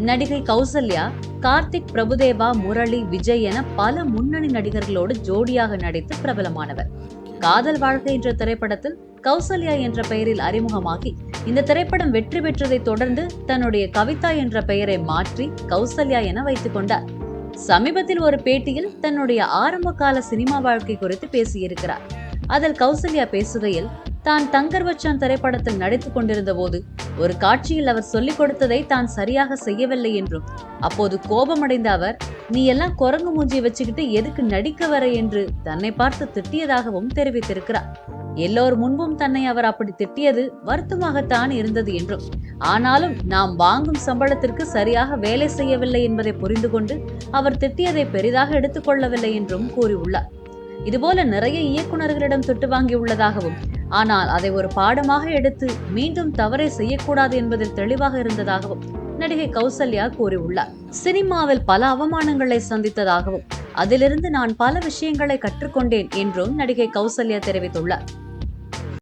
நடிகை கௌசல்யா கார்த்திக், பிரபுதேவா, முரளி, விஜய் என பல முன்னணி நடிகர்களோடு ஜோடியாக நடித்து பிரபலமானவர். காதல் வாழ்க்கை என்ற திரைப்படத்தில் கௌசல்யா என்ற பெயரில் அறிமுகமாகி இந்த திரைப்படம் வெற்றி பெற்றதை தொடர்ந்து தன்னுடைய கவிதா என்ற பெயரை மாற்றி கௌசல்யா என வைத்துக் கொண்டார். சமீபத்தில் ஒரு பேட்டியில் தன்னுடைய ஆரம்ப கால சினிமா வாழ்க்கை குறித்து பேசியிருக்கிறார். அதில் கௌசல்யா பேசுகையில், தான் தங்கர் பச்சான் திரைப்படத்தில் நடித்துக் கொண்டிருந்த போது ஒரு காட்சியில் அவர் சொல்லிக் கொடுத்ததை தான் சரியாக செய்யவில்லை என்றும், அப்போது கோபமடைந்த அவர், நீ எல்லாம் குரங்கு மூஞ்சி வச்சுக்கிட்டு எதுக்கு நடிக்க வர என்று தன்னை பார்த்து திட்டியதாகவும் தெரிவித்திருக்கிறார். எல்லோர் முன்பும் தன்னை அவர் அப்படி திட்டியது வருத்தமாகத்தான் இருந்தது என்றும், ஆனாலும் நாம் வாங்கும் சம்பளத்திற்கு சரியாக வேலை செய்யவில்லை என்பதை புரிந்து கொண்டு அவர் திட்டியதை பெரிதாக எடுத்துக் கொள்ளவில்லை என்றும் கூறியுள்ளார். இதுபோல நிறைய இயக்குநர்களிடம் திட்டு வாங்கியுள்ளதாகவும், ஆனால் அதை ஒரு பாடமாக எடுத்து மீண்டும் தவறை செய்யக்கூடாது என்பதில் தெளிவாக இருந்ததாகவும் நடிகை கௌசல்யா கூறியுள்ளார். சினிமாவில் பல அவமானங்களை சந்தித்ததாகவும் அதிலிருந்து நான் பல விஷயங்களை கற்றுக்கொண்டேன் என்றும் நடிகை கௌசல்யா தெரிவித்துள்ளார்.